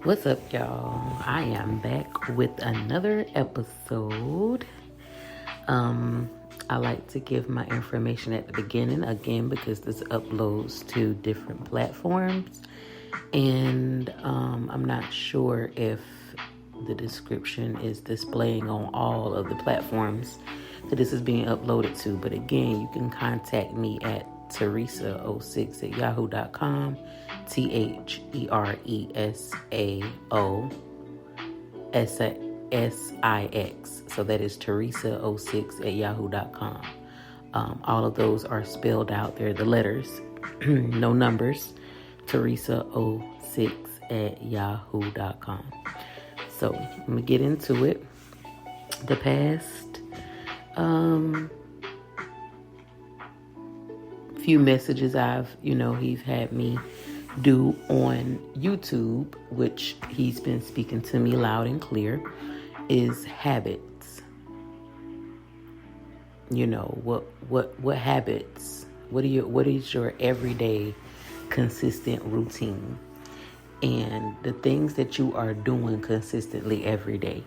What's up, y'all? I am back with another episode. Um, I like to give my information at the beginning again because this uploads to different platforms, and I'm not sure if the description is displaying on all of the platforms that this is being uploaded to. But again, you can contact me at Teresa06 at yahoo.com. TheresaOSix. So that is Teresa06 at yahoo.com. All of those are spelled out there, the letters, no numbers. Teresa06 at yahoo.com. So let me get into it. The past few messages he's had me do on YouTube, which he's been speaking to me loud and clear, is habits. What habits? What is your everyday consistent routine? And the things that you are doing consistently every day,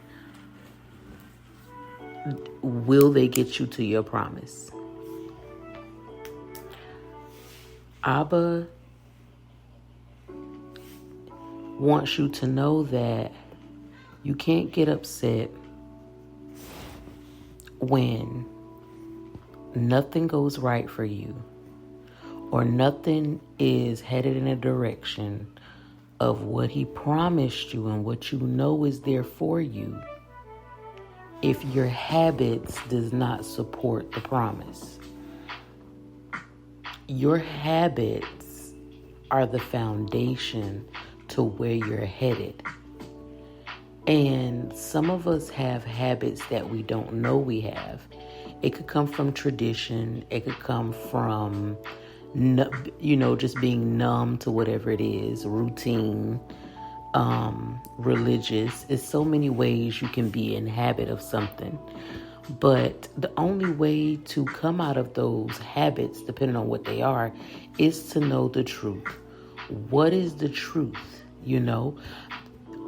will they get you to your promise? Abba wants you to know that you can't get upset when nothing goes right for you or nothing is headed in a direction of what he promised you and what you know is there for you if your habits does not support the promise. Your habits are the foundation to where you're headed. And some of us have habits that we don't know we have. It could come from tradition. It could come from, just being numb to whatever it is, routine, religious. It's so many ways you can be in habit of something. But the only way to come out of those habits, depending on what they are, is to know the truth. What is the truth?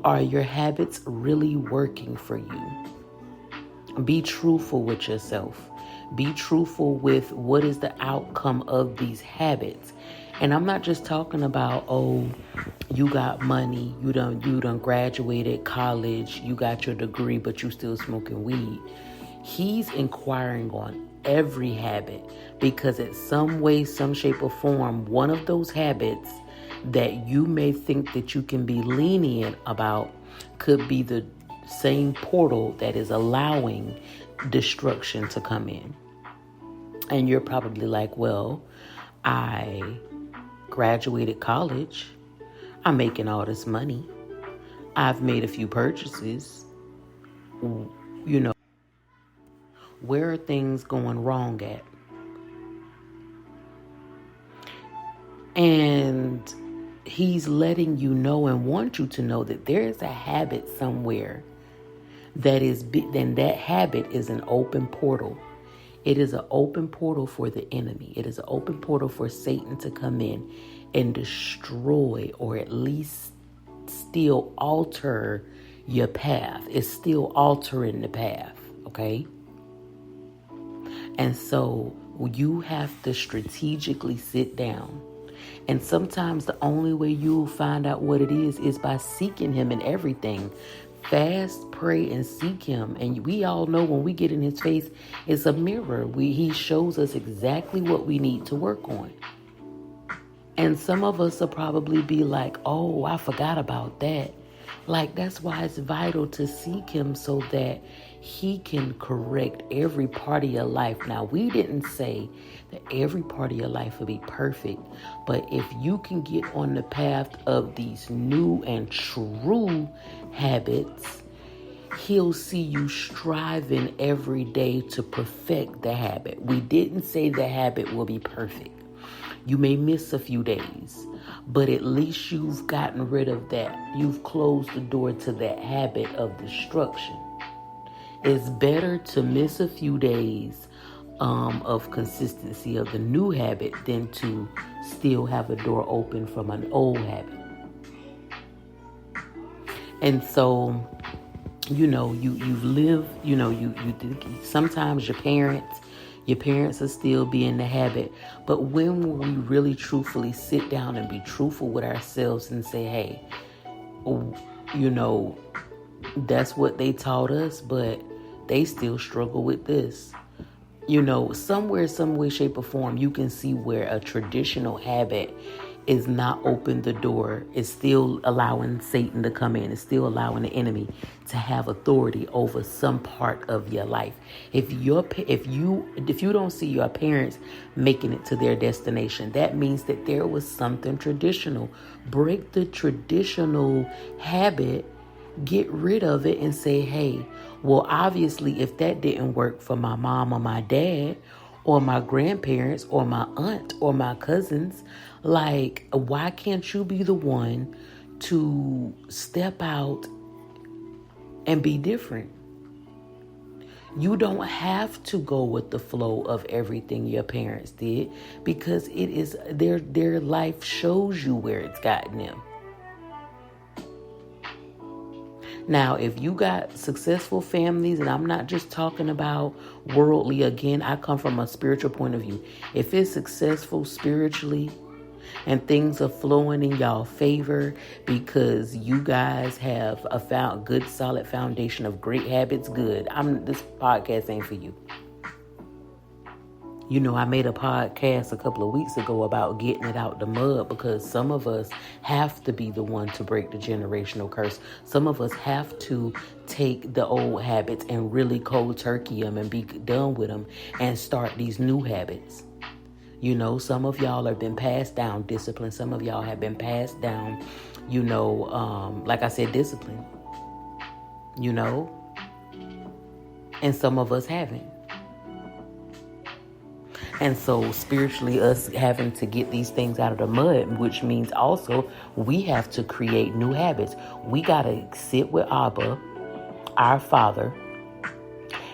Are your habits really working for you? Be truthful with yourself. Be truthful with what is the outcome of these habits. And I'm not just talking about, you got money, you done graduated college, you got your degree, but you still smoking weed. He's inquiring on every habit, because in some way, some shape or form, one of those habits that you may think that you can be lenient about could be the same portal that is allowing destruction to come in. And you're probably like, well, I graduated college. I'm making all this money. I've made a few purchases. Where are things going wrong at? And he's letting you know and want you to know that there is a habit somewhere that is then that habit is an open portal. It is an open portal for the enemy. It is an open portal for Satan to come in and destroy, or at least still alter your path. It's still altering the path, okay? And so you have to strategically sit down. And sometimes the only way you'll find out what it is by seeking him in everything. Fast, pray, and seek him. And we all know when we get in his face, it's a mirror. He shows us exactly what we need to work on. And some of us will probably be like, oh, I forgot about that. Like, that's why it's vital to seek him so that he can correct every part of your life. Now, we didn't say that every part of your life will be perfect, but if you can get on the path of these new and true habits, he'll see you striving every day to perfect the habit. We didn't say the habit will be perfect. You may miss a few days, but at least you've gotten rid of that. You've closed the door to that habit of destruction. It's better to miss a few days of consistency of the new habit than to still have a door open from an old habit. And so, you know, you live, you know, sometimes your parents will still be in the habit. But when will we really truthfully sit down and be truthful with ourselves and say, hey, you know, that's what they taught us, but they still struggle with this. You know, somewhere, some way, shape, or form, you can see where a traditional habit is not open the door. It's still allowing Satan to come in. It's still allowing the enemy to have authority over some part of your life. If you don't see your parents making it to their destination, that means that there was something traditional. Break the traditional habit. Get rid of it and say, hey, well, obviously, if that didn't work for my mom or my dad or my grandparents or my aunt or my cousins, like, why can't you be the one to step out and be different? You don't have to go with the flow of everything your parents did, because it is their life shows you where it's gotten them. Now, if you got successful families, and I'm not just talking about worldly, again, I come from a spiritual point of view. If it's successful spiritually and things are flowing in y'all favor because you guys have a good, solid foundation of great habits, good. This podcast ain't for you. You know, I made a podcast a couple of weeks ago about getting it out the mud, because some of us have to be the one to break the generational curse. Some of us have to take the old habits and really cold turkey them and be done with them and start these new habits. You know, some of y'all have been passed down discipline. Some of y'all have been passed down, you know, like I said, discipline, you know, and some of us haven't. And so spiritually, us having to get these things out of the mud, which means also we have to create new habits. We got to sit with Abba, our Father,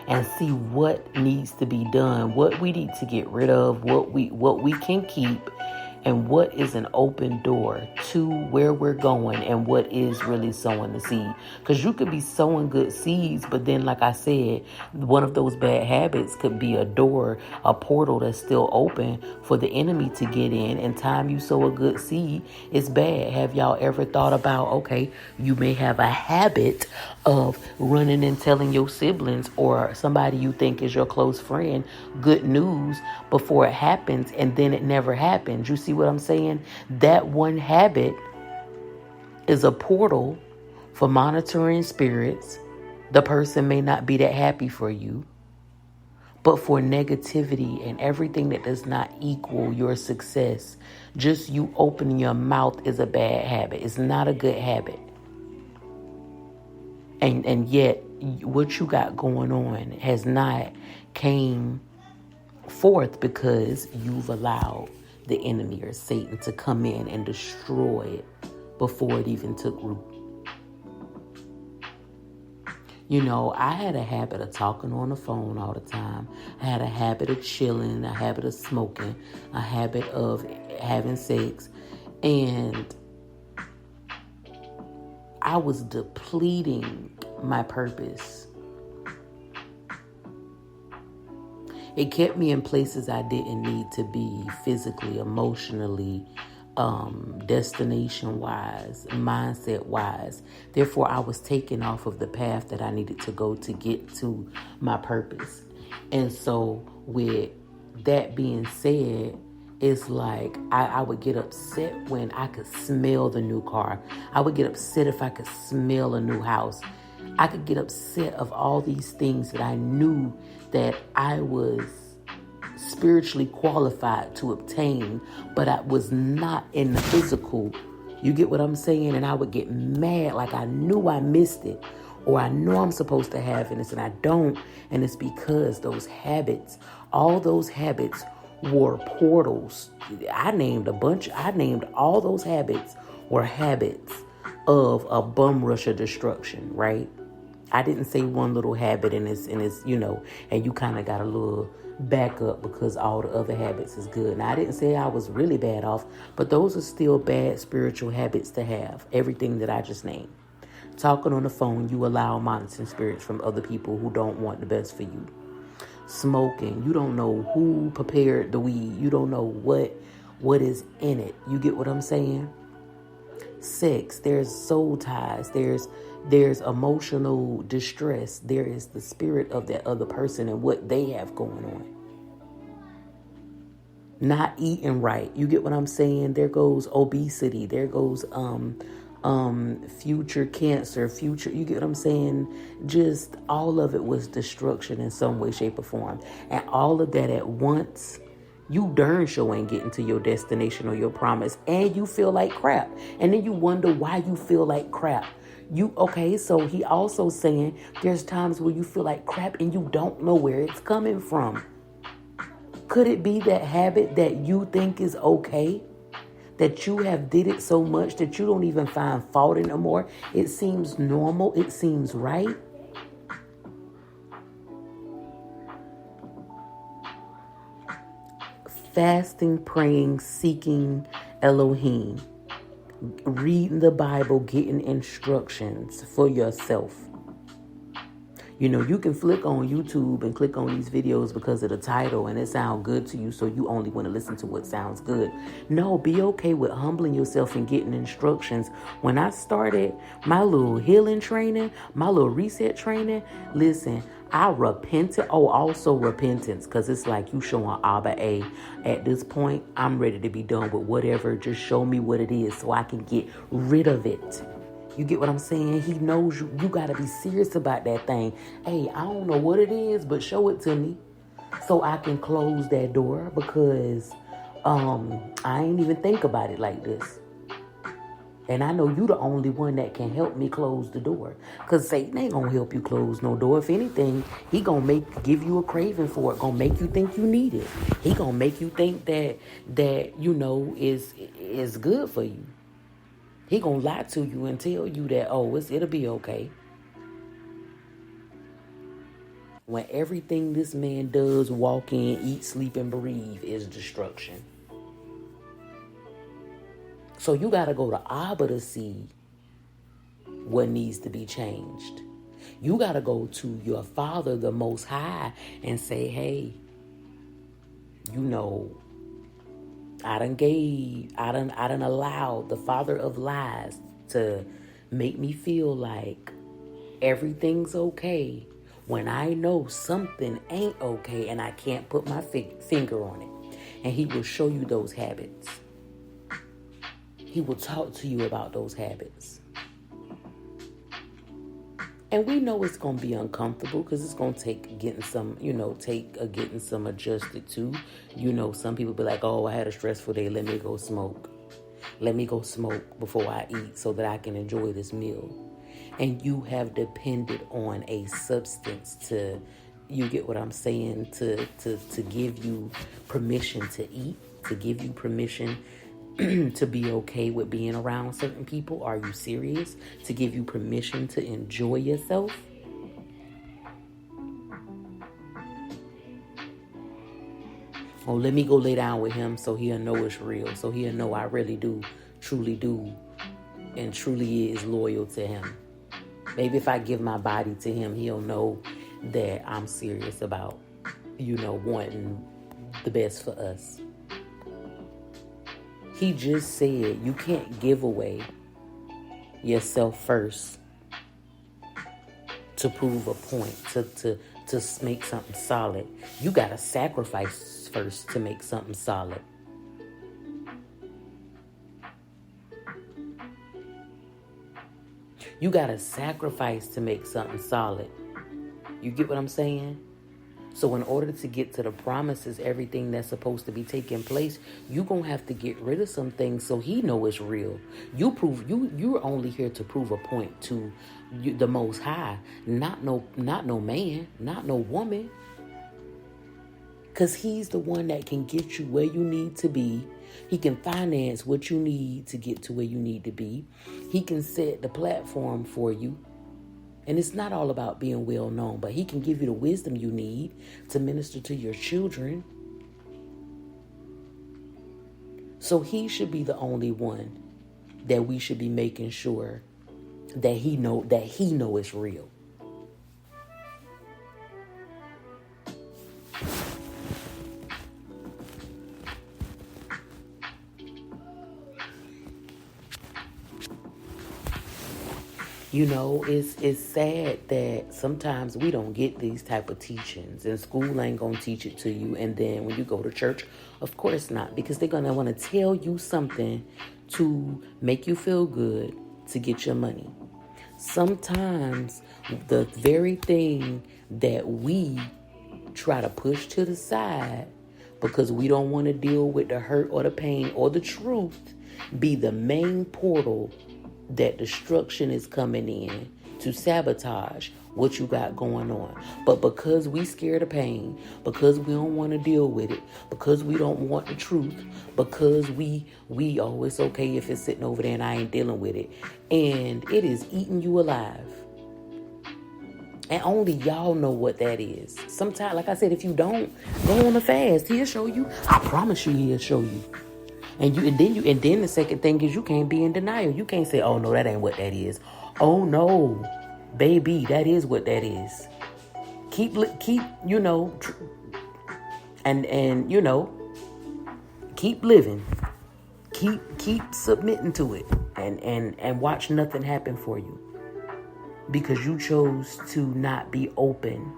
and see what needs to be done, what we need to get rid of, what we can keep, and what is an open door to where we're going and what is really sowing the seed. Because you could be sowing good seeds, but then, like I said, one of those bad habits could be a door, a portal that's still open for the enemy to get in. And time you sow a good seed, it's bad. Have y'all ever thought about, okay, you may have a habit of running and telling your siblings or somebody you think is your close friend good news before it happens, and then it never happens. You see what I'm saying? That one habit is a portal for monitoring spirits. The person may not be that happy for you, but for negativity and everything that does not equal your success. Just you opening your mouth is a bad habit. It's not a good habit. And yet what you got going on has not came forth because you've allowed the enemy or Satan to come in and destroy it before it even took root. You know, I had a habit of talking on the phone all the time. I had a habit of chilling, a habit of smoking, a habit of having sex. And I was depleting my purpose. It kept me in places I didn't need to be physically, emotionally, destination-wise, mindset-wise. Therefore, I was taken off of the path that I needed to go to get to my purpose. And so with that being said, it's like I would get upset when I could smell the new car. I would get upset if I could smell a new house. I could get upset of all these things that I knew that I was spiritually qualified to obtain, but I was not in the physical. You get what I'm saying? And I would get mad, like I knew I missed it, or I know I'm supposed to have this and I don't. And it's because those habits, all those habits were portals. I named all those habits were habits of a bum rush of destruction, right? I didn't say one little habit and it's you know, and you kind of got a little backup because all the other habits is good. Now, I didn't say I was really bad off, but those are still bad spiritual habits to have. Everything that I just named. Talking on the phone, you allow monitoring spirits from other people who don't want the best for you. Smoking, you don't know who prepared the weed. You don't know what is in it. You get what I'm saying? Sex, there's soul ties, there's emotional distress, there is the spirit of that other person and what they have going on. Not eating right, you get what I'm saying? There goes obesity, there goes future cancer, future, you get what I'm saying? Just all of it was destruction in some way, shape, or form. And all of that at once, you darn sure ain't getting to your destination or your promise, and you feel like crap. And then you wonder why you feel like crap. So he also saying there's times where you feel like crap and you don't know where it's coming from. Could it be that habit that you think is okay? That you have did it so much that you don't even find fault anymore? It seems normal. It seems right. Fasting, praying, seeking Elohim, reading the Bible, getting instructions for yourself. You know, you can flick on YouTube and click on these videos because of the title and it sounds good to you, so you only want to listen to what sounds good. No, be okay with humbling yourself and getting instructions. When I started my little healing training, my little reset training, listen, I repented. Oh, also repentance, because it's like you showing Abba, at this point, I'm ready to be done with whatever. Just show me what it is so I can get rid of it. You get what I'm saying? He knows you got to be serious about that thing. Hey, I don't know what it is, but show it to me so I can close that door, because I ain't even think about it like this. And I know you the only one that can help me close the door, because Satan ain't going to help you close no door. If anything, he going to give you a craving for it, going to make you think you need it. He going to make you think that you know, is good for you. He gonna lie to you and tell you that, it'll be okay. When everything this man does, walk in, eat, sleep, and breathe, is destruction. So you gotta go to Abba to see what needs to be changed. You gotta go to your Father, the Most High, and say, hey, you know, I done allowed the father of lies to make me feel like everything's okay when I know something ain't okay and I can't put my finger on it. And he will show you those habits. He will talk to you about those habits. And we know it's going to be uncomfortable because it's going to take getting some adjusted to. You know, some people be like, I had a stressful day. Let me go smoke. Let me go smoke before I eat so that I can enjoy this meal. And you have depended on a substance to, you get what I'm saying, to give you permission to eat, to give you permission to be okay with being around certain people. Are you serious? To give you permission to enjoy yourself? Oh, let me go lay down with him so he'll know it's real. So he'll know I really do, truly do, and truly is loyal to him. Maybe if I give my body to him, he'll know that I'm serious about, wanting the best for us. He just said you can't give away yourself first to prove a point, to make something solid. You got to sacrifice first to make something solid. You got to sacrifice to make something solid. You get what I'm saying? So in order to get to the promises, everything that's supposed to be taking place, you're going to have to get rid of some things so he know it's real. You're only here to prove a point to the Most High, not no man, not no woman. Because he's the one that can get you where you need to be. He can finance what you need to get to where you need to be. He can set the platform for you. And it's not all about being well known, but he can give you the wisdom you need to minister to your children. So he should be the only one that we should be making sure that he know is real. You know, it's sad that sometimes we don't get these type of teachings, and school ain't gonna teach it to you. And then when you go to church, of course not, because they're gonna want to tell you something to make you feel good to get your money. Sometimes the very thing that we try to push to the side because we don't want to deal with the hurt or the pain or the truth be the main portal that destruction is coming in to sabotage what you got going on. But because we scared of pain, because we don't want to deal with it, because we don't want the truth, because we oh, it's okay if it's sitting over there and I ain't dealing with it, and it is eating you alive. And only y'all know what that is. Sometimes, like I said, if you don't go on a fast, he'll show you. I promise you, he'll show you. And then the second thing is you can't be in denial. You can't say, "Oh no, that ain't what that is." Oh no, baby, that is what that is. Keep keep living. Keep submitting to it, and watch nothing happen for you because you chose to not be open.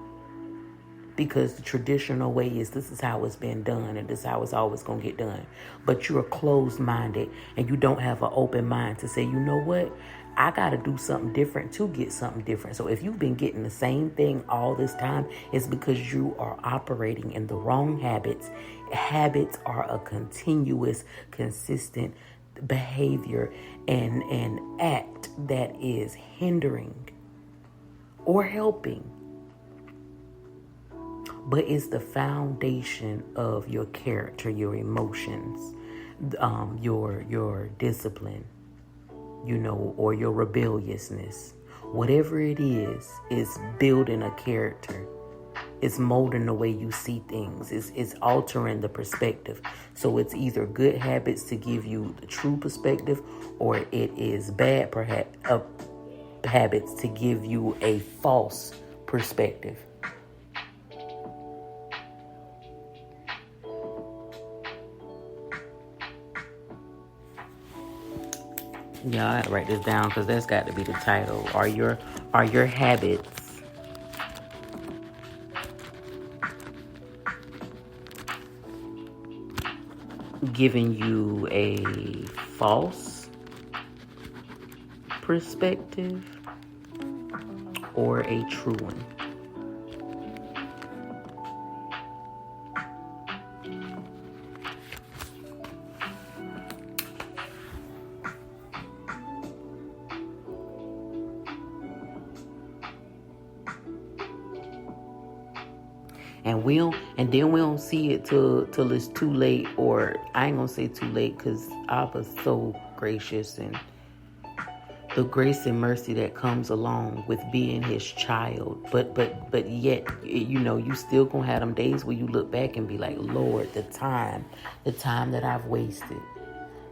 Because the traditional way is this is how it's been done and this is how it's always going to get done. But you're closed-minded and you don't have an open mind to say, you know what? I got to do something different to get something different. So if you've been getting the same thing all this time, it's because you are operating in the wrong habits. Habits are a continuous, consistent behavior and an act that is hindering or helping. But it's the foundation of your character, your emotions, your discipline, or your rebelliousness. Whatever it is building a character. It's molding the way you see things. It's altering the perspective. So it's either good habits to give you the true perspective, or it is bad habits to give you a false perspective. Yeah, I had to write this down because that's got to be the title. Are your habits giving you a false perspective or a true one? And then we don't see it till it's too late, or I ain't gonna say too late because Abba's so gracious, and the grace and mercy that comes along with being his child. But yet, you still gonna have them days where you look back and be like, Lord, the time that I've wasted,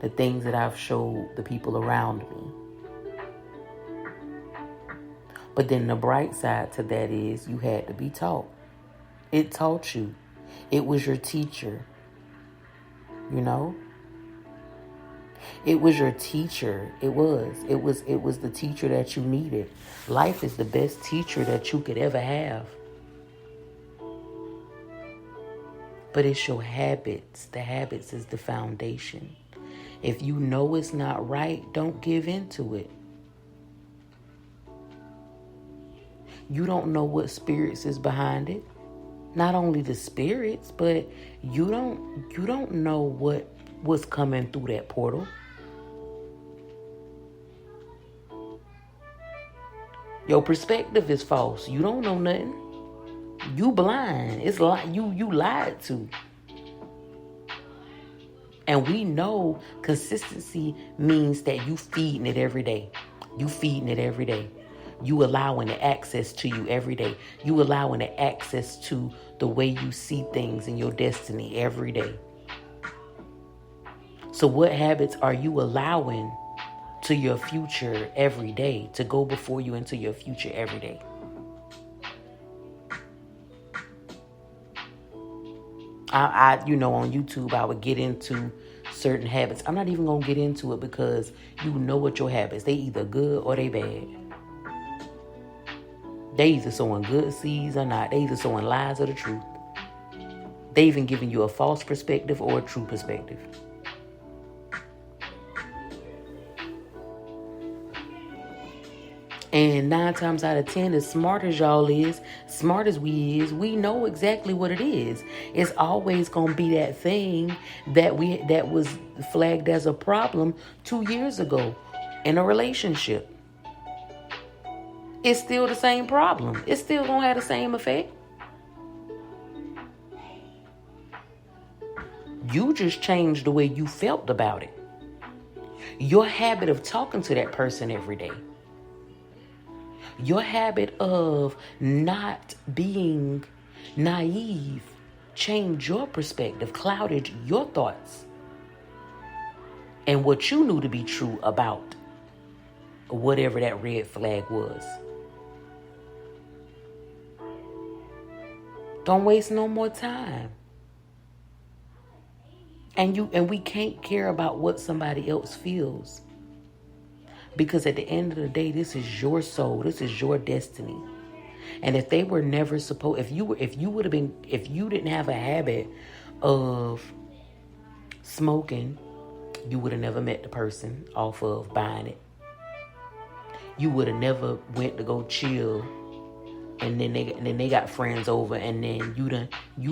the things that I've showed the people around me. But then the bright side to that is you had to be taught. It taught you. It was your teacher. It was your teacher. It was the teacher that you needed. Life is the best teacher that you could ever have. But it's your habits. The habits is the foundation. If you know it's not right, don't give into it. You don't know what spirits is behind it. Not only the spirits, but you don't know what was coming through that portal. Your perspective is false. You don't know nothing. You blind. It's like you lied to. And we know consistency means that you feeding it every day. You feeding it every day. You allowing it access to you every day. You allowing it access to the way you see things in your destiny every day. So what habits are you allowing to your future every day, to go before you into your future every day. I on YouTube, I would get into certain habits. I'm not even going to get into it because you know what your habits. They either good or they bad. They either sowing good seeds or not. They either sowing lies or the truth. They even giving you a false perspective or a true perspective. And 9 times out of 10, as smart as y'all is, smart as we is, we know exactly what it is. It's always gonna be that thing that was flagged as a problem 2 years ago in a relationship. It's still the same problem. It's still gonna have the same effect. You just changed the way you felt about it. Your habit of talking to that person every day. Your habit of not being naive changed your perspective, clouded your thoughts, and what you knew to be true about whatever that red flag was. Don't waste no more time. And we can't care about what somebody else feels. Because at the end of the day, this is your soul. This is your destiny. And if they were never supposed, if you didn't have a habit of smoking, you would have never met the person off of buying it. You would have never went to go chill, and then they got friends over, and then you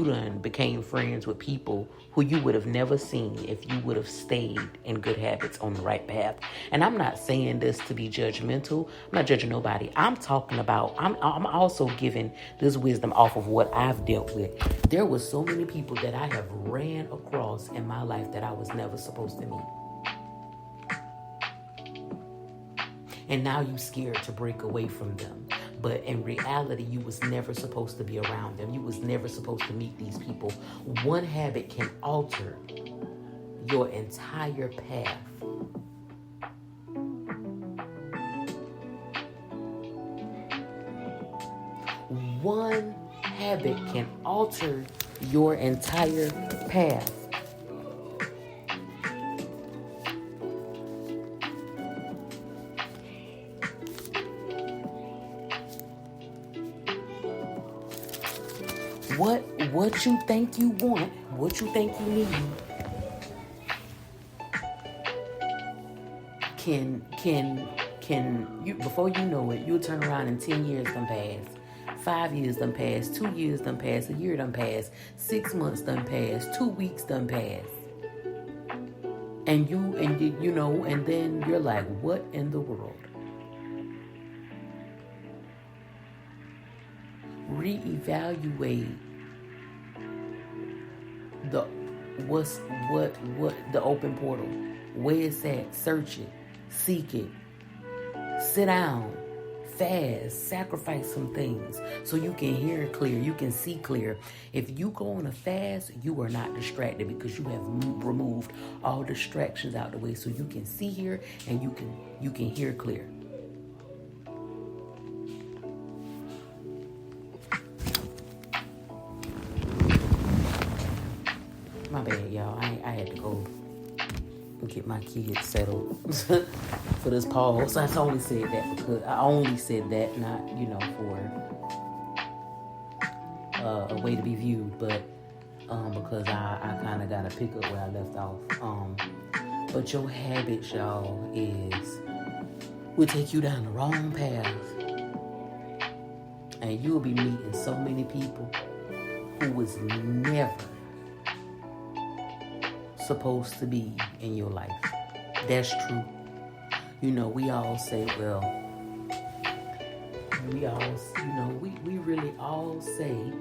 done became friends with people who you would have never seen if you would have stayed in good habits on the right path. And I'm not saying this to be judgmental. I'm not judging nobody. I'm talking about, I'm also giving this wisdom off of what I've dealt with. There were so many people that I have ran across in my life that I was never supposed to meet. And now you scared to break away from them. But in reality, you was never supposed to be around them. You was never supposed to meet these people. One habit can alter your entire path. One habit can alter your entire path. What you think you want, what you think you need, can you, before you know it, you'll turn around and 10 years done pass, 5 years done pass, 2 years done pass, a year done pass, 6 months done pass, 2 weeks done pass. And and then you're like, what in the world? Reevaluate the open portal. Where it's at, search it, seek it, sit down, fast, sacrifice some things so you can hear clear, you can see clear. If you go on a fast, you are not distracted because you have removed all distractions out the way so you can see here and you can hear clear. My bad, y'all. I had to go get my kids settled for this pause. I only said that because I only said that, not for a way to be viewed, but because I kind of got to pick up where I left off. But your habits, y'all, will take you down the wrong path, and you'll be meeting so many people who was never supposed to be in your life. That's true. We all say, we really all say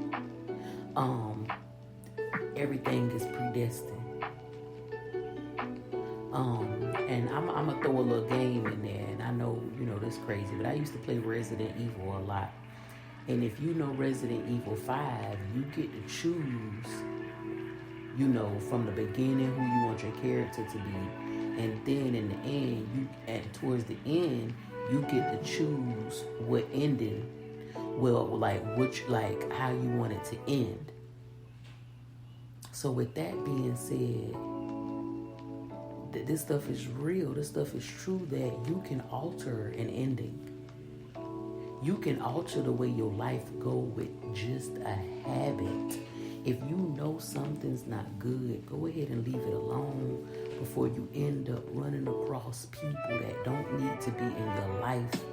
everything is predestined. And I'm gonna throw a little game in there, and I know this is crazy, but I used to play Resident Evil a lot. And if you know Resident Evil 5, you get to choose from the beginning who you want your character to be. And then in the end, towards the end, you get to choose what ending, well, like how you want it to end. So with that being said, this stuff is real. This stuff is true, that you can alter an ending. You can alter the way your life go with just a habit. If you know something's not good, go ahead and leave it alone before you end up running across people that don't need to be in your life.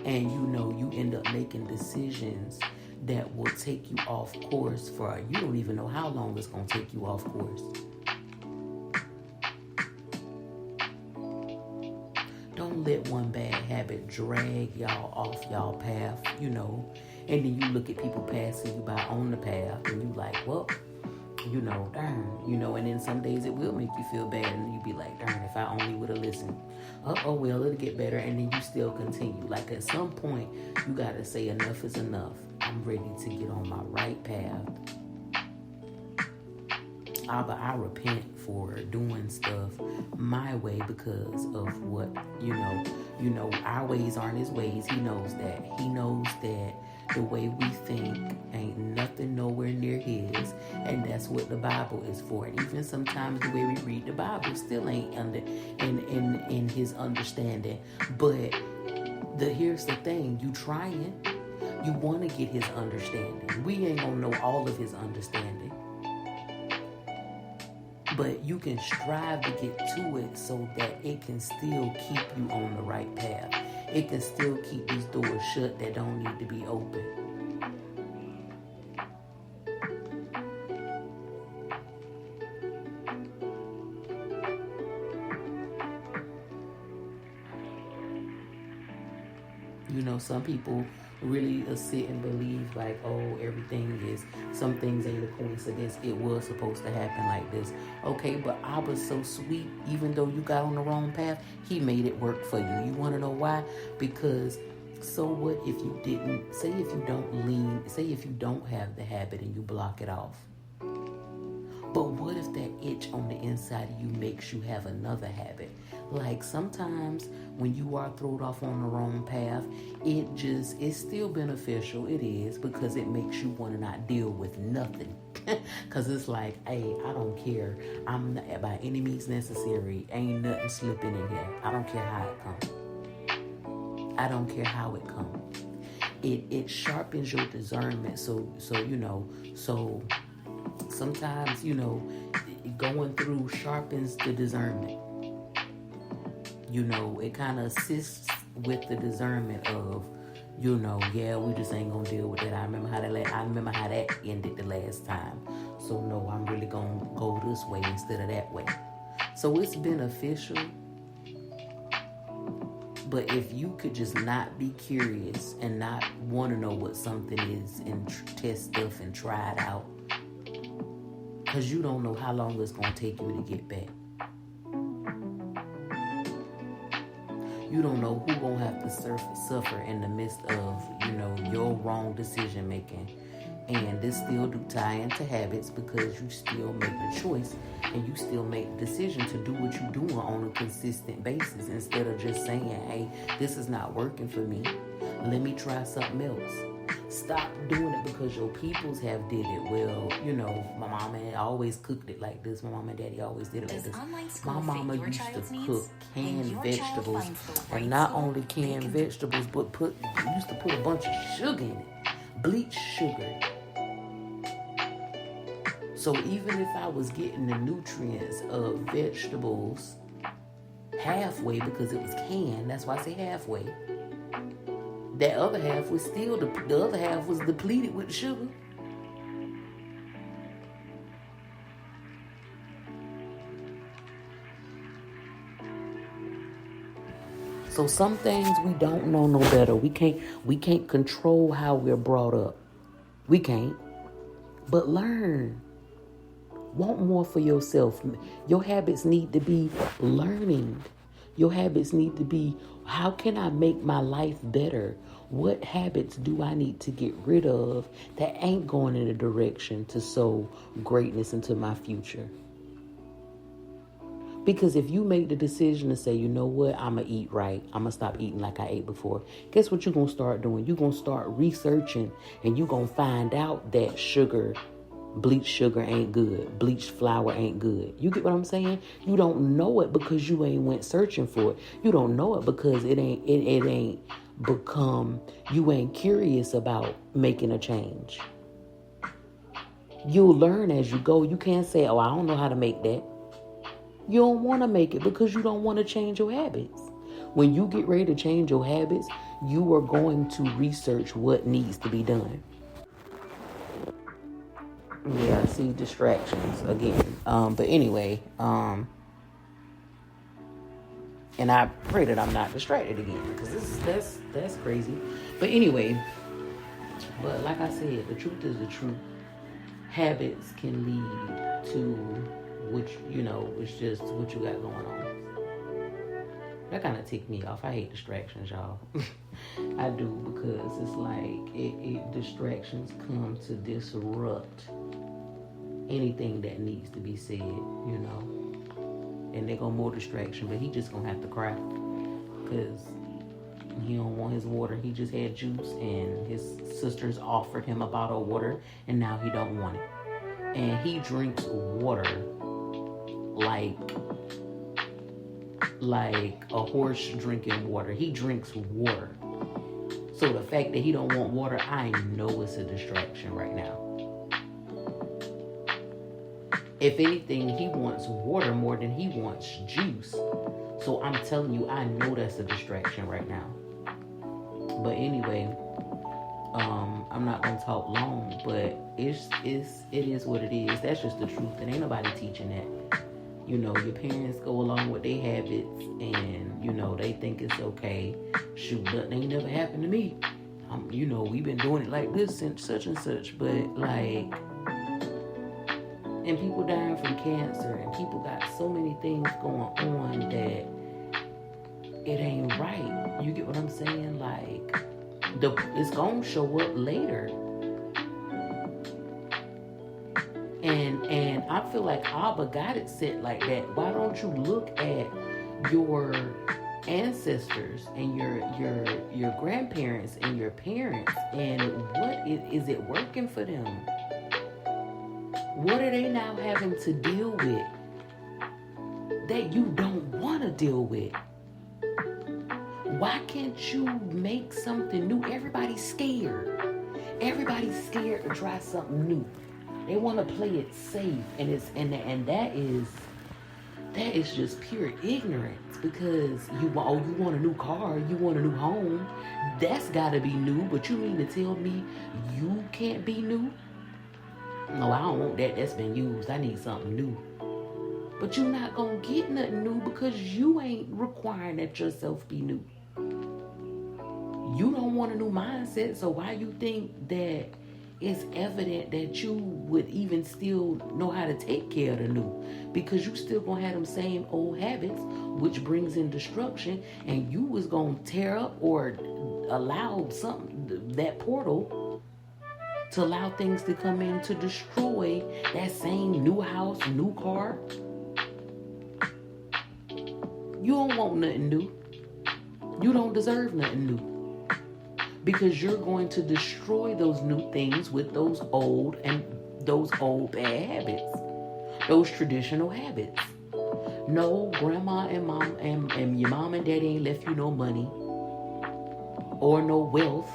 And you end up making decisions that will take you off course for, you don't even know how long it's going to take you off course. Don't let one bad habit drag y'all off y'all path, and then you look at people passing you by on the path and you like, well, darn, and then some days it will make you feel bad and you be like, darn, if I only would have listened. Oh, well, it'll get better, and then you still continue. Like at some point, you got to say enough is enough. I'm ready to get on my right path. Abba, I repent for doing stuff my way because of what, our ways aren't his ways. He knows that. He knows that the way we think ain't nothing nowhere near his, and that's what the Bible is for. And even sometimes the way we read the Bible still ain't in his understanding. But here's the thing, you trying. You want to get his understanding. We ain't gonna know all of his understanding, but you can strive to get to it so that it can still keep you on the right path. It can still keep these doors shut that don't need to be open. Some people really sit and believe like, oh, some things ain't a coincidence. It was supposed to happen like this. Okay, but Abba's so sweet. Even though you got on the wrong path, he made it work for you. You want to know why? Because so what if you didn't, say if you don't have the habit and you block it off. But what if that itch on the inside of you makes you have another habit? Like sometimes when you are thrown off on the wrong path, it's still beneficial. It is, because it makes you want to not deal with nothing. Because it's like, hey, I don't care. I'm not, by any means necessary. Ain't nothing slipping in here. I don't care how it comes. I don't care how it comes. It sharpens your discernment. So sometimes, going through sharpens the discernment. It kind of assists with the discernment of, yeah, we just ain't gonna deal with that. I remember how that ended the last time. So no, I'm really gonna go this way instead of that way. So it's beneficial. But if you could just not be curious and not want to know what something is and test stuff and try it out, because you don't know how long it's going to take you to get back. You don't know who going to have to suffer in the midst of, your wrong decision making. And this still do tie into habits, because you still make the choice and you still make the decision to do what you're doing on a consistent basis, instead of just saying, hey, this is not working for me. Let me try something else. Stop doing it because your peoples have did it. Well, my mama always cooked it like this. My mama and daddy always did it like this. My mama used to cook canned vegetables. And not only canned vegetables, but used to put a bunch of sugar in it. Bleached sugar. So even if I was getting the nutrients of vegetables halfway, because it was canned, that's why I say halfway, that other half was still, the other half was depleted with sugar. So some things we don't know no better. We can't control how we're brought up. We can't. But learn. Want more for yourself. Your habits need to be learning. Your habits need to be, how can I make my life better? What habits do I need to get rid of that ain't going in a direction to sow greatness into my future? Because if you make the decision to say, you know what, I'm going to eat right, I'm going to stop eating like I ate before, guess what you're going to start doing? You're going to start researching, and you're going to find out that bleached sugar ain't good. Bleached flour ain't good. You get what I'm saying? You don't know it because you ain't went searching for it. You don't know it because it ain't become, you ain't curious about making a change. You'll learn as you go. You can't say, oh, I don't know how to make that. You don't want to make it because you don't want to change your habits. When you get ready to change your habits, you are going to research what needs to be done. Yeah, I see distractions again. But anyway, and I pray that I'm not distracted again, because that's crazy. But anyway, but like I said, the truth is the truth. Habits can lead to which, it's just what you got going on. That kind of ticked me off. I hate distractions, y'all. I do, because it's like distractions come to disrupt anything that needs to be said, And they're gonna more distraction, but he just gonna have to cry because he don't want his water. He just had juice, and his sisters offered him a bottle of water, and now he don't want it. And he drinks water like a horse drinking water. He drinks water. So the fact that he don't want water, I know it's a distraction right now. If anything, he wants water more than he wants juice. So I'm telling you, I know that's a distraction right now. But anyway, I'm not gonna talk long, but it is what it is. That's just the truth, and ain't nobody teaching that. Your parents go along with their habits, and they think it's okay. Shoot, nothing ain't never happened to me. We've been doing it like this since such and such, but and people dying from cancer, and people got so many things going on that it ain't right. You get what I'm saying? It's gonna show up later. And I feel like Abba got it set like that. Why don't you look at your ancestors and your grandparents and your parents, and what is it working for them? What are they now having to deal with that you don't want to deal with? Why can't you make something new? Everybody's scared. Everybody's scared to try something new. They want to play it safe, and that is just pure ignorance. Because you want a new car, you want a new home. That's got to be new. But you mean to tell me you can't be new? No, I don't want that. That's been used. I need something new. But you're not gonna get nothing new because you ain't requiring that yourself be new. You don't want a new mindset, so why you think that it's evident that you would even still know how to take care of the new? Because you still gonna have them same old habits, which brings in destruction, and you was gonna tear up or allow that portal to allow things to come in to destroy that same new house, new car. You don't want nothing new. You don't deserve nothing new. Because you're going to destroy those new things with those old bad habits. Those traditional habits. No, grandma and mom and your mom and daddy ain't left you no money or no wealth,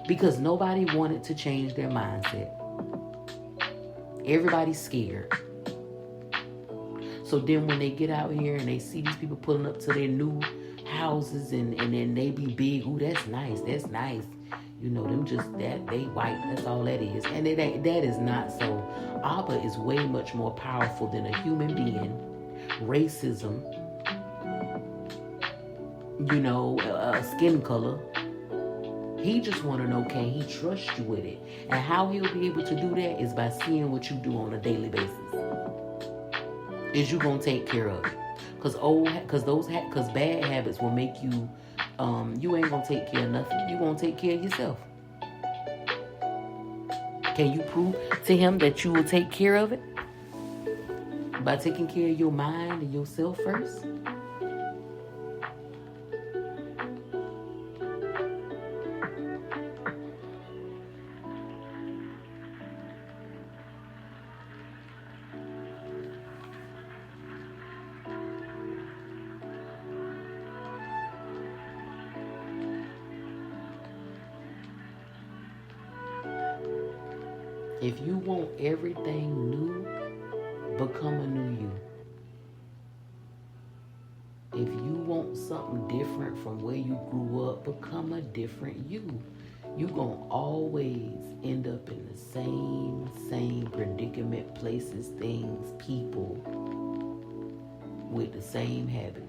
because nobody wanted to change their mindset. Everybody's scared. So then when they get out here and they see these people pulling up to their new houses and then they be big, ooh, that's nice. Them just that they white, that's all that is. And that is not so. Abba is way much more powerful than a human being. Racism, skin color. He just want to know, can he trust you with it? And how he'll be able to do that is by seeing what you do on a daily basis. Is you gonna take care of it? Because bad habits will make you, you ain't gonna take care of nothing. You gonna take care of yourself. Can you prove to him that you will take care of it? By taking care of your mind and yourself first. If you want everything new, become a new you. If you want something different from where you grew up, become a different you. You gonna always end up in the same predicament, places, things, people with the same habits.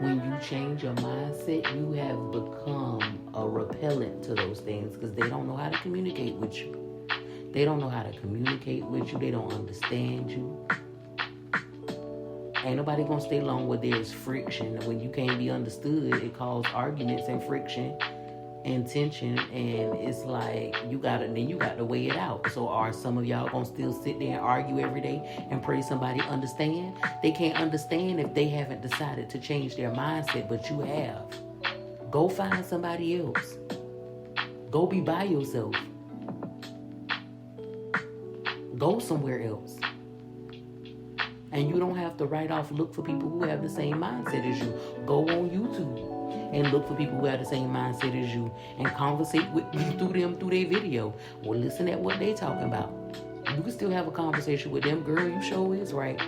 When you change your mindset, you have become a repellent to those things because they don't know how to communicate with you. They don't know how to communicate with you. They don't understand you. Ain't nobody gonna stay long where there's friction. When you can't be understood, it causes arguments and friction and tension, and it's like you got to weigh it out. So are some of y'all gonna still sit there and argue every day and pray somebody understand? They can't understand if they haven't decided to change their mindset, but you have. Go find somebody else. Go be by yourself. Go somewhere else. And you don't have to look for people who have the same mindset as you. Go on YouTube and look for people who have the same mindset as you and conversate with through their video. Or listen at what they talking about. You can still have a conversation with them. Girl, you sure is right.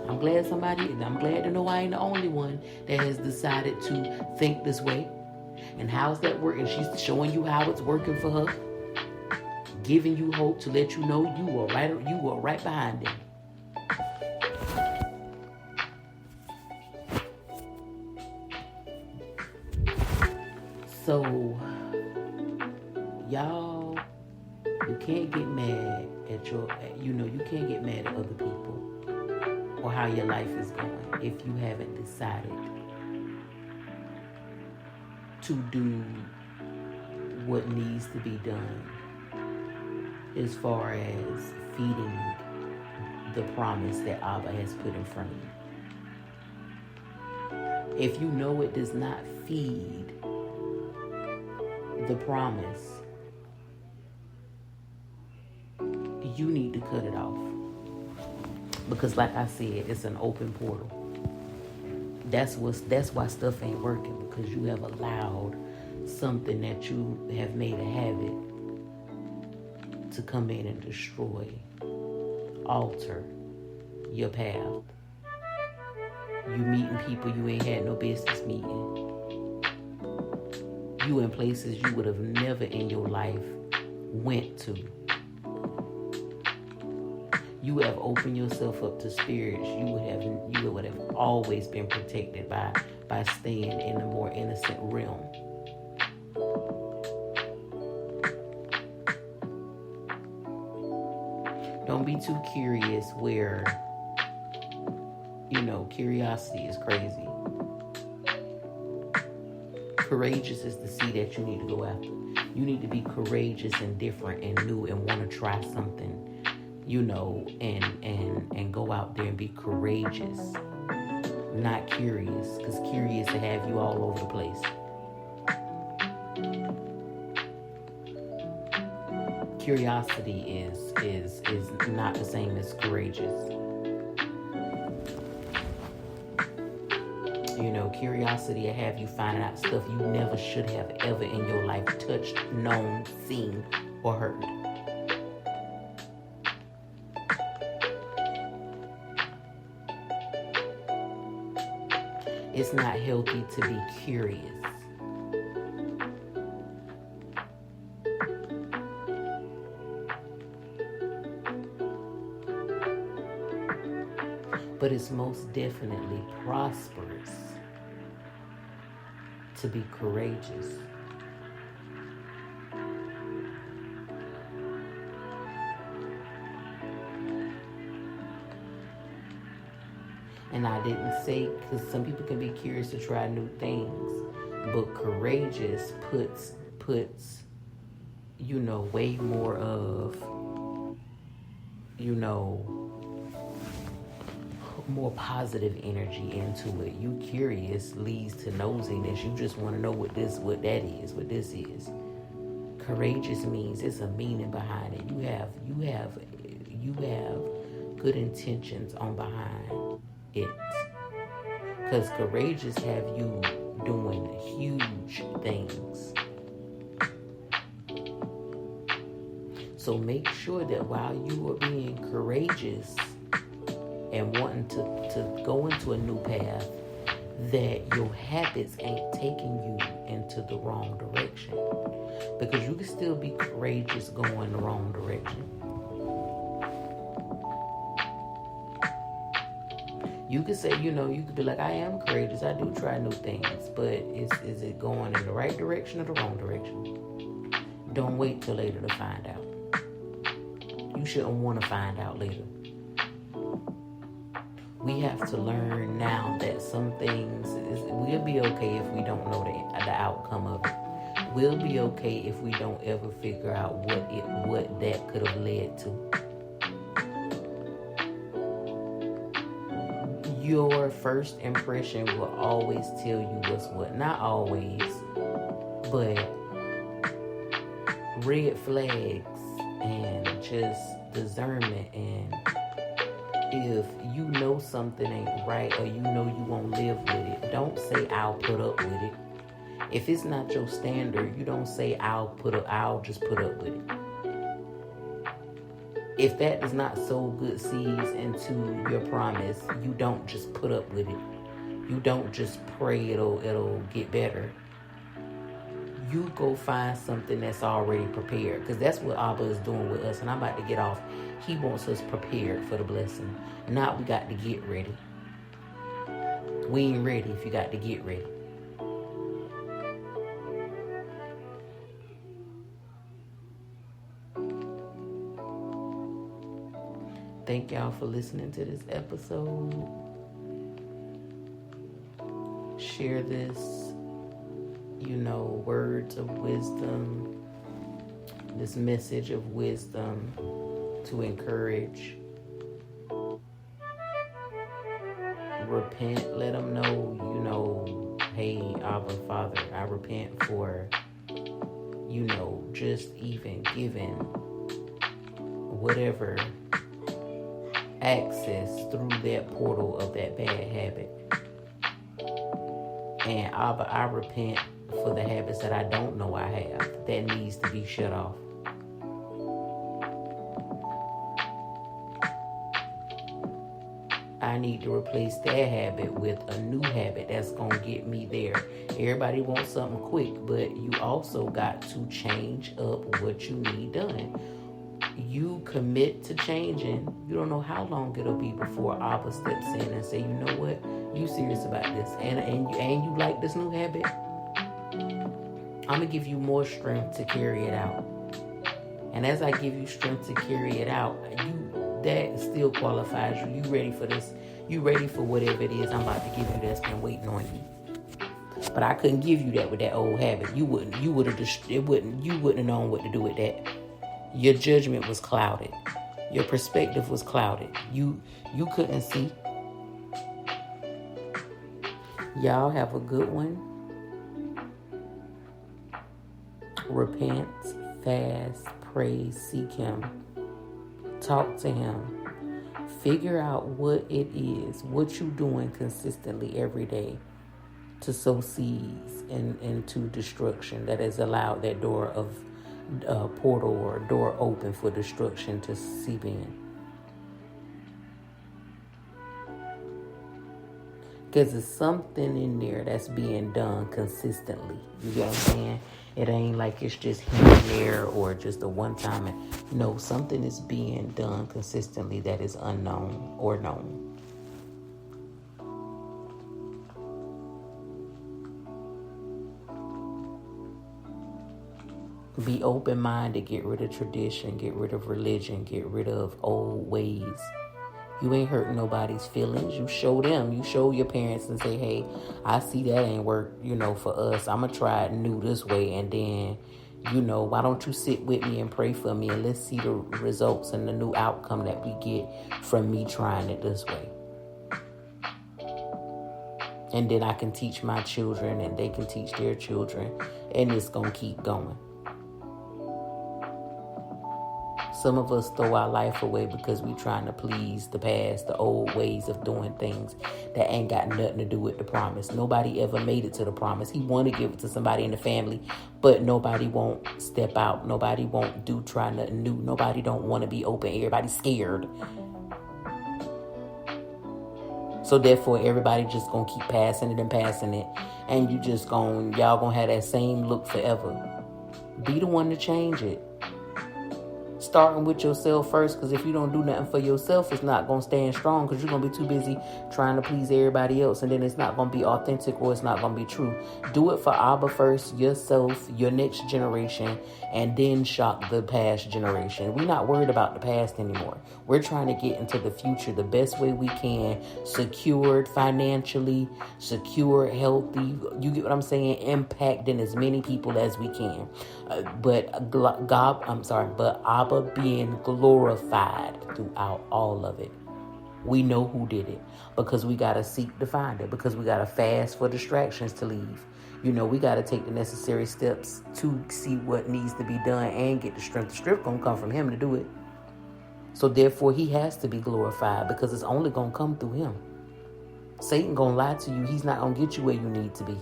I'm glad to know I ain't the only one that has decided to think this way. And how's that working? She's showing you how it's working for her. Giving you hope to let you know you are right behind them. So, y'all, you can't get mad at you can't get mad at other people or how your life is going if you haven't decided to do what needs to be done as far as feeding the promise that Abba has put in front of you. If you know it does not feed the promise, you need to cut it off. Because like I said, it's an open portal. That's why stuff ain't working, because you have allowed something that you have made a habit to come in and destroy, alter your path. You meeting people you ain't had no business meeting. You in places you would have never in your life went to. You have opened yourself up to spirits you would have always been protected by staying in a more innocent realm. Don't be too curious where, curiosity is crazy. Courageous is the sea that you need to go after. You need to be courageous and different and new and want to try something, and go out there and be courageous, not curious, because curious will have you all over the place. Curiosity is not the same as courageous. Curiosity will have you finding out stuff you never should have ever in your life touched, known, seen, or heard. It's not healthy to be curious. But it's most definitely prosperous to be courageous. And I didn't say, because some people can be curious to try new things, but courageous puts way more of, more positive energy into it. You curious leads to nosiness. You just want to know what this is. Courageous means it's a meaning behind it. You have good intentions on behind it. Because courageous have you doing huge things. So make sure that while you are being courageous and wanting to go into a new path, that your habits ain't taking you into the wrong direction. Because you can still be courageous going the wrong direction. You could say, you could be like, I am courageous. I do try new things. But is it going in the right direction or the wrong direction? Don't wait till later to find out. You shouldn't want to find out later. We have to learn now that some things, we'll be okay if we don't know the outcome of it. We'll be okay if we don't ever figure out what that could have led to. Your first impression will always tell you what's what. Not always, but red flags and just discernment. And if you know something ain't right or you know you won't live with it, don't say I'll put up with it. If it's not your standard, you don't say I'll just put up with it. If that does not sow good seeds into your promise, you don't just put up with it. You don't just pray it'll get better. You go find something that's already prepared, because that's what Abba is doing with us. And I'm about to get off. He wants us prepared for the blessing. Not we got to get ready. We ain't ready if you got to get ready. Thank y'all for listening to this episode. Share this, words of wisdom, this message of wisdom to encourage. Repent, let them know, hey, Abba, Father, I repent for, just even giving whatever access through that portal of that bad habit. And Abba, I repent for the habits that I don't know I have that needs to be shut off. I need to replace that habit with a new habit that's going to get me there. Everybody wants something quick, but you also got to change up what you need done. You commit to changing. You don't know how long it'll be before Abba steps in and say, you know what? You serious about this, and you like this new habit? I'm gonna give you more strength to carry it out. And as I give you strength to carry it out, that still qualifies you. You ready for this? You ready for whatever it is I'm about to give you that's been waiting on you? But I couldn't give you that with that old habit. You wouldn't have known what to do with that. Your judgment was clouded. Your perspective was clouded. You couldn't see. Y'all have a good one. Repent, fast, pray, seek Him. Talk to Him. Figure out what it is, what you doing consistently every day to sow seeds into destruction that has allowed that door of portal or door open for destruction to seep in. Because there's something in there that's being done consistently. You get what I'm saying? It ain't like it's just here and there or just a one time. No, something is being done consistently that is unknown or known. Be open-minded. Get rid of tradition. Get rid of religion. Get rid of old ways. You ain't hurting nobody's feelings. You show them. You show your parents and say, hey, I see that ain't work, for us. I'm going to try it new this way. And then Why don't you sit with me and pray for me, and let's see the results and the new outcome that we get from me trying it this way. And then I can teach my children and they can teach their children, and it's going to keep going. Some of us throw our life away because we trying to please the past, the old ways of doing things that ain't got nothing to do with the promise. Nobody ever made it to the promise. He want to give it to somebody in the family, but nobody won't step out. Nobody won't try nothing new. Nobody don't want to be open. Everybody's scared. So therefore, everybody just going to keep passing it. And y'all going to have that same look forever. Be the one to change it. Starting with yourself first, because if you don't do nothing for yourself, it's not going to stand strong, because you're going to be too busy trying to please everybody else, and then it's not going to be authentic, or it's not going to be true. Do it for Abba first, yourself, your next generation, and then shock the past generation. We're not worried about the past anymore. We're trying to get into the future the best way we can, secured financially, secure, healthy, you get what I'm saying, impacting as many people as we can. But Abba being glorified throughout all of it. We know who did it, because we got to seek to find it, because we got to fast for distractions to leave. We got to take the necessary steps to see what needs to be done and get the strength. The strength going to come from him to do it. So therefore, he has to be glorified, because it's only going to come through him. Satan going to lie to you. He's not going to get you where you need to be.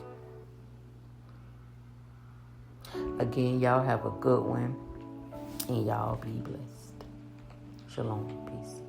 Again, y'all have a good one, and y'all be blessed. Shalom. Peace.